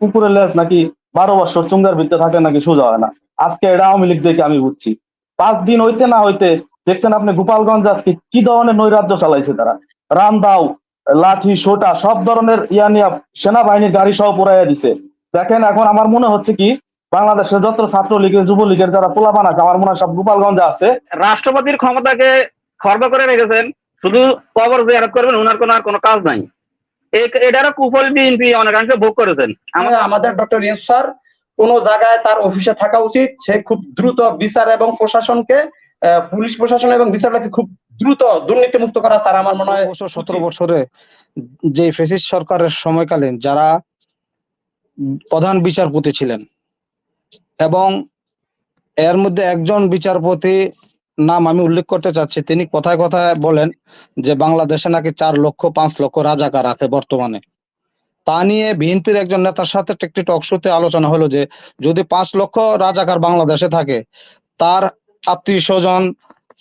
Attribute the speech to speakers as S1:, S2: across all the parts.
S1: কুকুরের লেজ নাকি 12 বছর চুঙ্গার ভিতরে থাকে নাকি সোজা হয় না। আজকে এটা আওয়ামী লীগ দেখে আমি বুঝছি। 5 দিন হইতে না হইতে দেখছেন আপনি গোপালগঞ্জ আজকে কি ধরনের নৈরাজ্য চালাইছে তারা। রামদাও, লাঠি, সোটা সব ধরনের ইয়া নিয়ে সেনাবাহিনীর গাড়ি সহ পুরাইয়া দিছে। দেখেন এখন আমার মনে হচ্ছে কি, বাংলাদেশের যত ছাত্রলীগের যুবলীগের যারা পোলাপান আছে আমার মনে হয় সব গোপালগঞ্জে আছে।
S2: রাষ্ট্রপতির ক্ষমতাকে খর্ব করে রেখেছেন, শুধু কবর জিয়ারত করবেন, ওনার কোনো আর কোনো কাজ নাই। এটারও কুফল বিএনপি অনেকাংশে ভোগ করেছেন।
S3: আমাদের ডক্টর ইউনূস স্যার কোন জায়গায় তার অফিসে থাকা উচিত, সে খুব দ্রুত বিচার এবং প্রশাসনকে, পুলিশ প্রশাসন এবং বিচারটাকে খুব দ্রুত দুর্নীতি মুক্ত করা স্যার আমার মনে হয়।
S4: 17 বছরে যে ফ্যাসিস্ট সরকারের সময়কালীন যারা প্রধান বিচারপতি ছিলেন, এবং এর মধ্যে একজন বিচারপতি নাম আমি উল্লেখ করতে চাচ্ছি, তিনি কথায় কথায় বলেন যে বাংলাদেশে নাকি 4 লক্ষ 5 লক্ষ রাজাকার আছে বর্তমানে। তা নিয়ে বিএনপির একজন নেতার সাথে একটি টক শোতে আলোচনা হলো যে যদি 5 লক্ষ রাজাকার বাংলাদেশে থাকে, তার আত্মীয় স্বজন,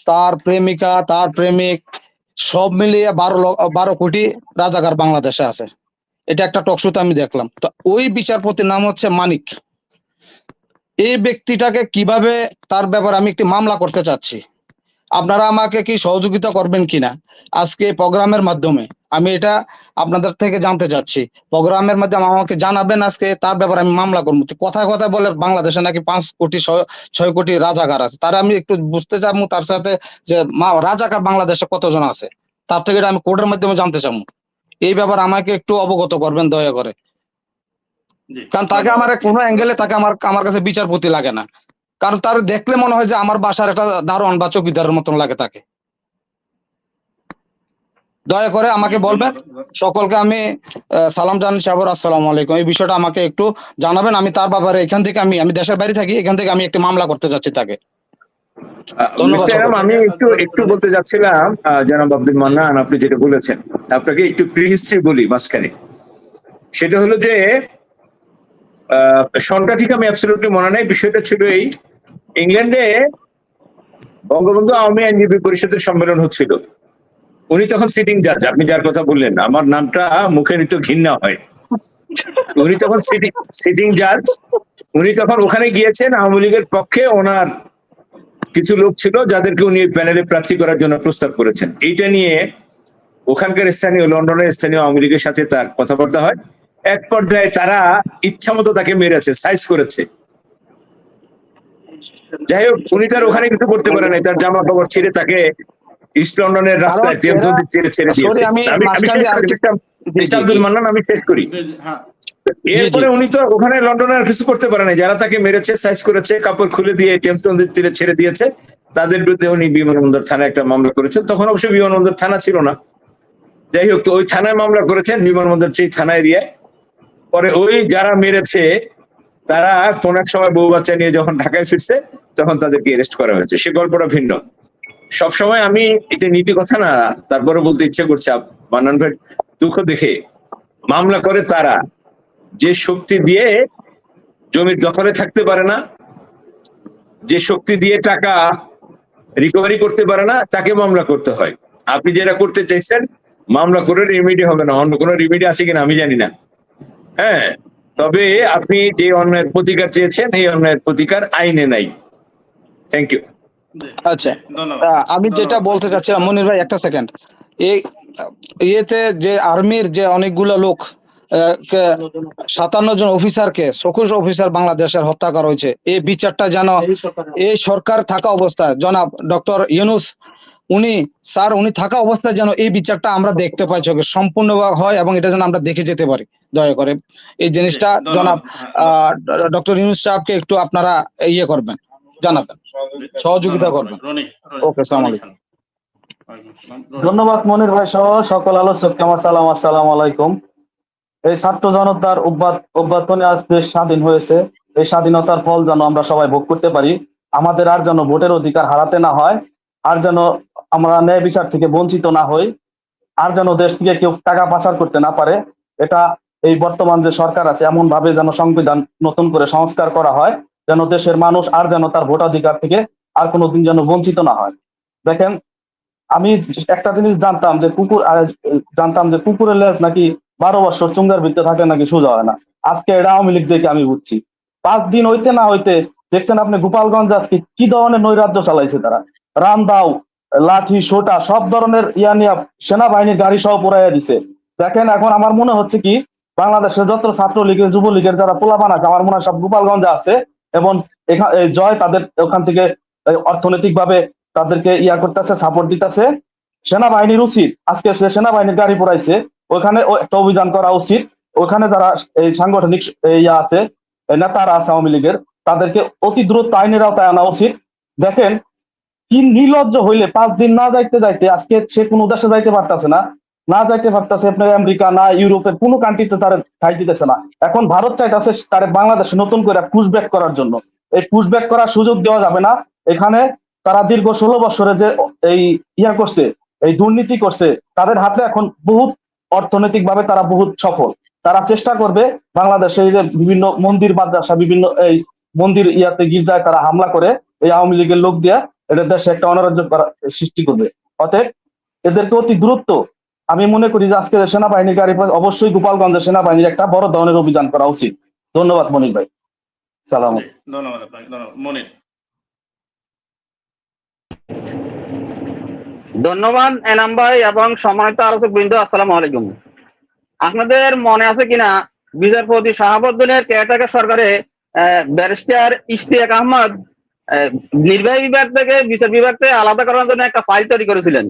S4: তার প্রেমিকা, তার প্রেমিক সব মিলিয়ে 12 কোটি রাজাকার বাংলাদেশে আছে। এটা একটা টক শোতে আমি দেখলাম। তো ওই বিচারপতির নাম হচ্ছে মানিক। এই ব্যক্তিটাকে কিভাবে, তার ব্যাপারে আমি একটি মামলা করতে চাচ্ছি, আপনারা আমাকে কি সহযোগিতা করবেন কিনা আজকে প্রোগ্রামের মাধ্যমে, আমি এটা আপনাদের থেকে জানতে চাচ্ছি। প্রোগ্রামের মাধ্যমে আমাকে জানাবেন, আজকে তার ব্যাপারে আমি মামলা করবো। কথায় কথায় বলে বাংলাদেশে নাকি 5 কোটি 6 কোটি রাজাকার আছে, তারা আমি একটু বুঝতে চাবো তার সাথে যে রাজাকার বাংলাদেশে কতজন আছে, তার থেকে এটা আমি কোর্টের মাধ্যমে জানতে চাবো। এই ব্যাপারে আমাকে একটু অবগত করবেন দয়া করে, কারণ তাকে আমার কোনো অ্যাঙ্গেলে তাকে আমার কাছে বিচারপতি লাগে না, কারণ তার দেখলে মনে হয় যে আমার বাসার একটা দারোয়ান বা চৌকিদারের মতন লাগে তাকে। দয়া করে আমাকে বলবেন। সকলকে আমি সালাম জানাই, সাহেব আসসালামু আলাইকুম। এই বিষয়টা আমাকে একটু জানাবেন, আমি তার ব্যাপারে এখান থেকে আমি দেশের বাইরে থাকি, এখান থেকে আমি একটি মামলা করতে যাচ্ছি তাকে।
S5: আমি একটু বলতে যাচ্ছিলাম, জনাব আব্দুল মান্নান, আপনি যেটা বলেছেন, আপনাকে একটু প্রি হিস্ট্রি বলি মাঝখানে। সেটা হলো যে সনটা ঠিক আমি অ্যাবসলিউটলি মনে নাই, বিষয়টা ছিল এই, ইংল্যান্ডে বঙ্গবন্ধু আওয়ামী আইনজীবী পরিষদের সম্মেলন হচ্ছিল। উনি তখন সিটিং জাজ, আপনি যার কথা বললেন, আমার নামটা মুখে নিতে ঘৃণা হয়। উনি তখন সিটিং জাজ, উনি তখন ওখানে গিয়েছেন আওয়ামী লীগের পক্ষে, ওনার কিছু লোক ছিল যাদেরকে উনি প্যানেলে প্রার্থী করার জন্য প্রস্তাব করেছেন। এইটা নিয়ে ওখানকার স্থানীয়, লন্ডনের স্থানীয় আওয়ামী লীগের সাথে তার কথাবার্তা হয়। এক পর্যায়ে তারা ইচ্ছা মতো তাকে মেরেছে, সাইজ করেছে। যাই হোক, উনি তার ওখানে কিছু করতে পারে নাই, তার জামা কাপড় ছিঁড়ে তাকে ইস্ট লন্ডনের রাস্তায় টেমস নদীর তীরে ছেড়ে দিয়েছে। আব্দুল মান্নান, আমি শেষ করি। এরপরে উনি তো ওখানে লন্ডনে আর কিছু করতে পারে নাই, যারা তাকে মেরেছে, সাইজ করেছে, কাপড় খুলে দিয়ে টেমস নদীর তীরে ছেড়ে দিয়েছে, তাদের বিরুদ্ধে উনি বিমানবন্দর থানায় একটা মামলা করেছেন। তখন অবশ্যই বিমানবন্দর থানা ছিল না। যাই হোক, তো ওই থানায় মামলা করেছেন, বিমানবন্দর সেই থানায় দিয়ে। পরে ওই যারা মেরেছে তারা কোন এক সময় বউ বাচ্চা নিয়ে যখন ঢাকায় ফিরছে, তখন তাদেরকে অ্যারেস্ট করা হয়েছে। সে গল্পটা ভিন্ন। সবসময় আমি এটা নীতি কথা না, তারপরে বলতে ইচ্ছে করছে, মান্নান ভাই দুঃখ দেখে, মামলা করে তারা যে শক্তি দিয়ে জমির দখলে থাকতে পারে না, যে শক্তি দিয়ে টাকা রিকভারি করতে পারে না, তাকে মামলা করতে হয়। আপনি যেটা করতে চাইছেন, মামলা করে রিমিডি হবে না, অন্য কোনো রিমিডি আছে কিনা আমি জানি না। হ্যাঁ, তবে আপনি যে অন্যায়ের প্রতিকার চেয়েছেন, এই অন্যায়ের প্রতিকার আইনে নাই। Thank you.
S4: আচ্ছা, আমি যেটা বলতে চাচ্ছিলাম মনির ভাই, একটা সেকেন্ড। এই ইয়েতে যে আর্মির যে অনেকগুলো লোক, 57 জন অফিসারকে, 21 অফিসার বাংলাদেশের হত্যা করা হয়েছে, এই বিচারটা যেন এই সরকার থাকা অবস্থায়, জনাব ডক্টর ইউনূস উনি থাকা অবস্থায় যেন এই বিচারটা আমরা দেখতে পাই, চোখে সম্পূর্ণ হয়, এবং এটা যেন আমরা দেখে যেতে পারি। দয়া করে এই জিনিসটা জনাব ডক্টর ইউনূস সাহেবকে একটু আপনারা ইয়ে করবেন, জানাবেন, সহযোগিতা করবেন। ওকে, আসসালামু আলাইকুম।
S1: ধন্যবাদ মনির ভাই সহ সকল আলোচককে আমার সালাম, আসসালামু আলাইকুম। এই ছাত্র জনতার অভ্যর্থনে আজ দেশ স্বাধীন হয়েছে। এই স্বাধীনতার ফল যেন আমরা সবাই ভোগ করতে পারি, আমাদের আর যেন ভোটের অধিকার হারাতে না হয়, আর যেন আমরা ন্যায় বিচার থেকে বঞ্চিত না হই, আর যেন দেশ থেকে কেউ টাকা পাচার করতে না পারে। এটা এই বর্তমান যে সরকার আছে, এমন ভাবে যেন সংবিধান নতুন করে সংস্কার করা হয়, যেন দেশের মানুষ আর যেন তার ভোটাধিকার থেকে আর কোনোদিন যেন বঞ্চিত না হয়। দেখেন, আমি একটা জিনিস জানতাম যে কুকুরের লেজ নাকি 12 বছর চুঙ্গার ভিতরে থাকে নাকি সোজা হয় না। আজকে এটা আওয়ামী লীগ দেখে আমি বুঝছি। 5 দিন হইতে না হইতে দেখছেন আপনি গোপালগঞ্জ আজকে কি ধরনের নৈরাজ্য চালাইছে তারা। রামদাও, লাঠি, সোটা সব ধরনের ইয়া নিয়ে সেনাবাহিনীর গাড়ি সহ পোড়াইয়া দিছে। দেখেন এখন আমার মনে হচ্ছে কি, বাংলাদেশের যত ছাত্রলীগের যুবলীগের যারা পোলাপান আছে আমার মনে হয় সব গোপালগঞ্জে আছে, এবং এখানে জয় তাদের ওখান থেকে অর্থনৈতিক ভাবে তাদেরকে ইয়া করতেছে, সাপোর্ট দিতেছে। সেনাবাহিনীর উচিত আজকে সে সেনাবাহিনীর গাড়ি পোড়াইছে, ওখানে একটা অভিযান করা উচিত। ওখানে যারা এই সাংগঠনিক ইয়া আছে, নেতারা আছে আওয়ামী লীগের, তাদেরকে অতি দ্রুত আইনের আওতায় আনা উচিত। দেখেন কি নির্লজ্জ হইলে 5 দিন না যাইতে যাইতে আজকে সে কোনো দেশে যাইতে পারতেছে না, না যাইতে পারতেছে আপনার আমেরিকা না ইউরোপের কোনো কান্ট্রিতে তার ঠাই দিতেছে না। এখন ভারত চাইতেছে তার বাংলাদেশে নতুন করে পুশব্যাক করার জন্য। এই পুশব্যাক করার সুযোগ দেওয়া যাবে না। এখানে তারা দীর্ঘ 16 বছরে যে এই ইয়া করছে, এই দুর্নীতি করছে, তাদের হাতে এখন বহুত অর্থনৈতিক ভাবে তারা বহুত সফল। তারা চেষ্টা করবে বাংলাদেশে যে বিভিন্ন মন্দির মাদ্রাসা, বিভিন্ন এই মন্দির ইয়াতে গির্জায় তারা হামলা করে এই আওয়ামী লীগের লোক দিয়া এটা দেশে একটা অনারাজ্য সৃষ্টি করবে। অতএব এদেরকে অতি দ্রুত আমি মনে করি যে আজকে সেনাবাহিনীর গাড়ি অবশ্যই গোপালগঞ্জের সেনাবাহিনীর একটা বড় ধরনের অভিযান করা উচিত। ধন্যবাদ মনির ভাই। সালাম।
S6: ধন্যবাদ আপনাকে। ধন্যবাদ মনির।
S2: ধন্যবাদ এনাম ভাই এবং সম্মানিত আলোচক বৃন্দ, আসসালামু আলাইকুম। আপনাদের মনে আছে কিনা বিচারপতি শাহাবুদ্দিনের কেয়ারটেকার সরকারে ব্যারিস্টার ইশতিয়াক আহমদ নির্বাহী বিভাগ থেকে বিচার বিভাগ থেকে আলাদা করার জন্য একটা ফাইল তৈরি করেছিলেন,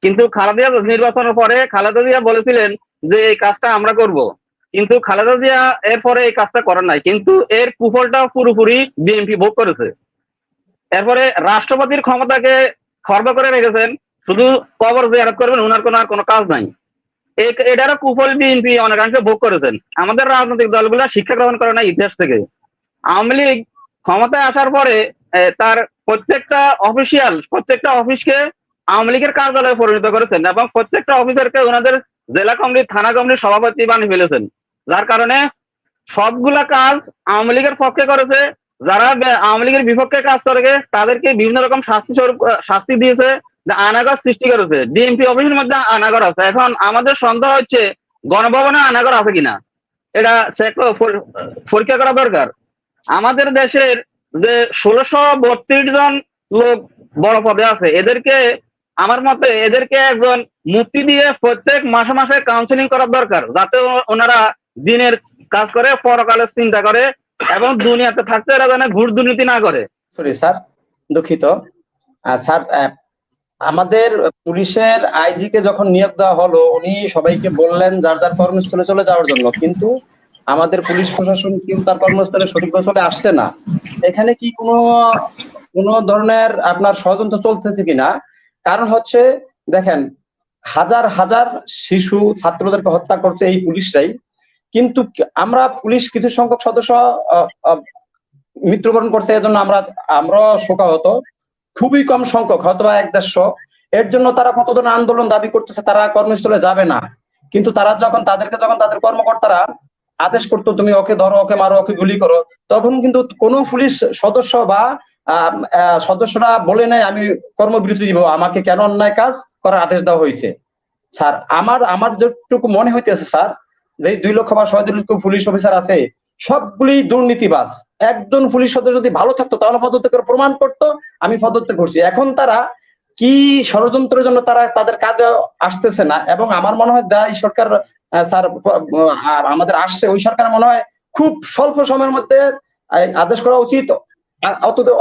S2: কিন্তু খালেদা জিয়া নির্বাচনের পরে খালেদা জিয়া বলেছিলেন যে এই কাজটা আমরা করব, কিন্তু খালেদা জিয়া এরপরে এই কাজটা করেন নাই, কিন্তু এর কুফলটা পুরোপুরি বিএনপি ভোগ করেছে। এরপরে রাষ্ট্রপতির ক্ষমতাকে খর্ব করে রেখেছেন, শুধু কবর জিয়ারত করবেন, ওনার কোনো কাজ নাই। এটারও কুফল বিএনপি অনেকাংশে ভোগ করেছেন। আমাদের রাজনৈতিক দলগুলা শিক্ষা গ্রহণ করে না ইতিহাস থেকে। আওয়ামী লীগ ক্ষমতায় আসার পরে তার প্রত্যেকটা অফিসকে আওয়ামী লীগের কার্যালয়ে পরিণত করেছেন এবং প্রত্যেকটা অফিসারকে ওনাদের জেলা কমিটি, থানা কমিটির সভাপতি বানিয়ে ফেলেছেন, যার কারণে সবগুলা কাজ আওয়ামী লীগের পক্ষে করেছে। যারা আওয়ামী লীগের বিপক্ষে কাজ করে তাদেরকে বিভিন্ন রকম শাস্তি দিয়েছে, আনাগর সৃষ্টি করেছে। ডিএমপি অফিসের মধ্যে আনাগর আছে। এখন আমাদের সন্দেহ হচ্ছে গণভবনে আনাগর আছে কিনা, এটা পরীক্ষা করা দরকার। আমাদের দেশের যে 1632 জন লোক বড় পদে আছে, এদেরকে আমার মতে এদেরকে একজন মুক্তি দিয়ে প্রত্যেক মাসে মাসে কাউন্সিলিং করার দরকার, যাতে ওনারা দিনের কাজ করে, পরকালের চিন্তা করে এবং দুনিয়াতে থাকতে এরা যেন ঘুষ দুর্নীতি না করে।
S3: সরি স্যার, দুঃখিত স্যার। আমাদের পুলিশের আইজি কে যখন নিয়োগ দেওয়া হলো, উনি সবাইকে বললেন যার যার কর্মস্থলে চলে যাওয়ার জন্য, কিন্তু আমাদের পুলিশ প্রশাসন কিন্তু তার কর্মস্থলে সঠিকভাবে আসছে না। এখানে কি কোনো ধরনের আপনার ষড়যন্ত্র চলতেছে কিনা? কারণ হচ্ছে দেখেন, হাজার হাজার শিশু ছাত্রদেরকে হত্যা করছে এই পুলিশরাই, কিন্তু আমরা পুলিশ কিছু সংখ্যক সদস্য মৃত্যুবরণ করছে, এজন্য আমরা শোকাহত। খুবই কম সংখ্যক, হয়তো বা 1-150। এর জন্য তারা কত ধরনের আন্দোলন দাবি করতেছে, তারা কর্মস্থলে যাবে না। কিন্তু তারা যখন তাদের কর্মকর্তারা আদেশ করতো তুমি ওকে ধরো, ওকে মারো, ওকে গুলি করো, তখন কিন্তু কোনো পুলিশ সদস্য বা সদস্যরা বলে নাই আমি কর্মবিরতি দিব, আমাকে কেন অন্যায় কাজ করার আদেশ দেওয়া হয়েছে। স্যার আমার যেটুকু মনে হইতেছে স্যার, যে 2 লক্ষ বা 6 লক্ষ পুলিশ অফিসার আছে সবগুলি দুর্নীতিবাজ। একজন পুলিশ সদস্য যদি ভালো থাকতো তাহলে পদত্যাগ করে প্রমাণ করতো আমি পদত্যাগ করছি। এখন তারা কি ষড়যন্ত্রের জন্য তারা তাদের কাজে আসতেছে না, এবং আমার মনে হয় এই সরকার স্যার আমাদের আসছে, ওই সরকার মনে হয় খুব স্বল্প সময়ের মধ্যে আদেশ করা উচিত।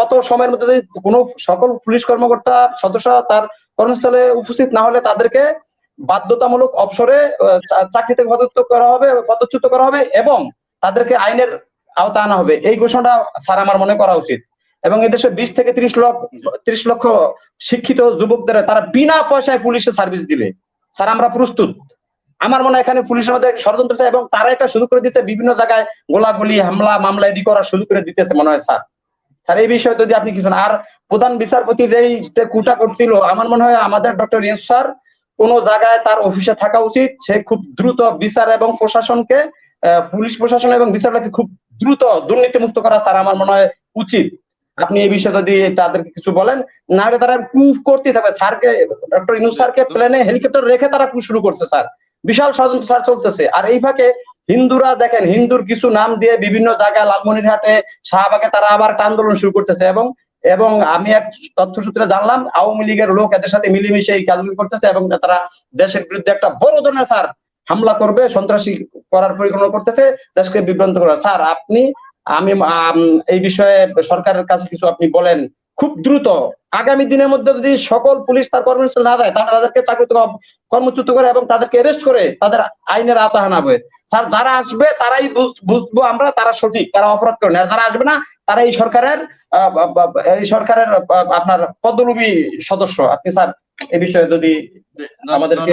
S3: অত সময়ের মধ্যে যদি কোনো সকল পুলিশ কর্মকর্তা সদস্য তার কর্মস্থলে উপস্থিত না হলে তাদেরকে বাধ্যতামূলক অবসরে চাকরি থেকে পদচ্যুত করা হবে এবং তাদেরকে আইনের আওতায় আনা হবে, এই ঘোষণাটা স্যার আমার মনে করা উচিত। এবং এদেশে 20 থেকে 30 লক্ষ শিক্ষিত যুবকদের তারা বিনা পয়সায় পুলিশে সার্ভিস দিলে স্যার আমরা প্রস্তুত। আমার মনে হয় এখানে পুলিশের মধ্যে ষড়যন্ত্র, এবং তারা এটা শুরু করে দিতে বিভিন্ন জায়গায় গোলাগুলি, হামলা, মামলা এডি করা শুরু করে দিতেছে মনে হয় স্যার। স্যার এই বিষয়ে যদি আপনি কিছু, আর প্রধান বিচারপতি যেই কুটা করছিল, আমার মনে হয় আমাদের ডক্টর ইউনূস স্যার কোন জায়গায় তার অফিসে থাকা উচিত। সে খুব দ্রুত বিচার এবং প্রশাসনকে, পুলিশ প্রশাসন এবং বিচারটাকে খুব দ্রুত দুর্নীতি মুক্ত করা স্যার আমার মনে হয় উচিত। আপনি এই বিষয়ে যদি তাদেরকে কিছু বলেন, না হলে তারা কুফ করতে থাকবে। স্যারকে, ডক্টর ইউনূস স্যারকে প্লেনে হেলিকপ্টার রেখে তারা কুফ শুরু করছে স্যার, বিশাল ষড়যন্ত্র স্যার চলতেছে। আর এই ফাঁকে হিন্দুরা দেখেন, হিন্দুর কিছু নাম দিয়ে বিভিন্ন জায়গায় লালমনিরহাটে, শাহবাগে তারা আবার একটা আন্দোলন শুরু করতেছে, এবং আমি এক তথ্য সূত্রে জানলাম আওয়ামী লীগের লোক এদের সাথে মিলেমিশে এই কাজগুলো করতেছে, এবং তারা দেশের বিরুদ্ধে একটা বড় ধরনের স্যার হামলা করবে, সন্ত্রাসী করার পরিকল্পনা করতেছে, দেশকে বিভ্রান্ত করা। স্যার আমি এই বিষয়ে সরকারের কাছে কিছু আপনি বলেন খুব দ্রুত, আগামী দিনের মধ্যে যদি সকল পুলিশ তার কর্মস্থলে না যায়, তাহলে তাদেরকে চাকরি থেকে কর্মচ্যুত করে এবং তাদেরকে অ্যারেস্ট করে তাদের আইনের আওতায় আনাবে। স্যার যারা আসবে তারাই বুঝবো আমরা তারা সঠিক, তারা অপরাধ করে না। যারা আসবে না তারা এই সরকারের আপনার পদলোভী সদস্য। আপনি স্যার এই বিষয়ে যদি আমাদেরকে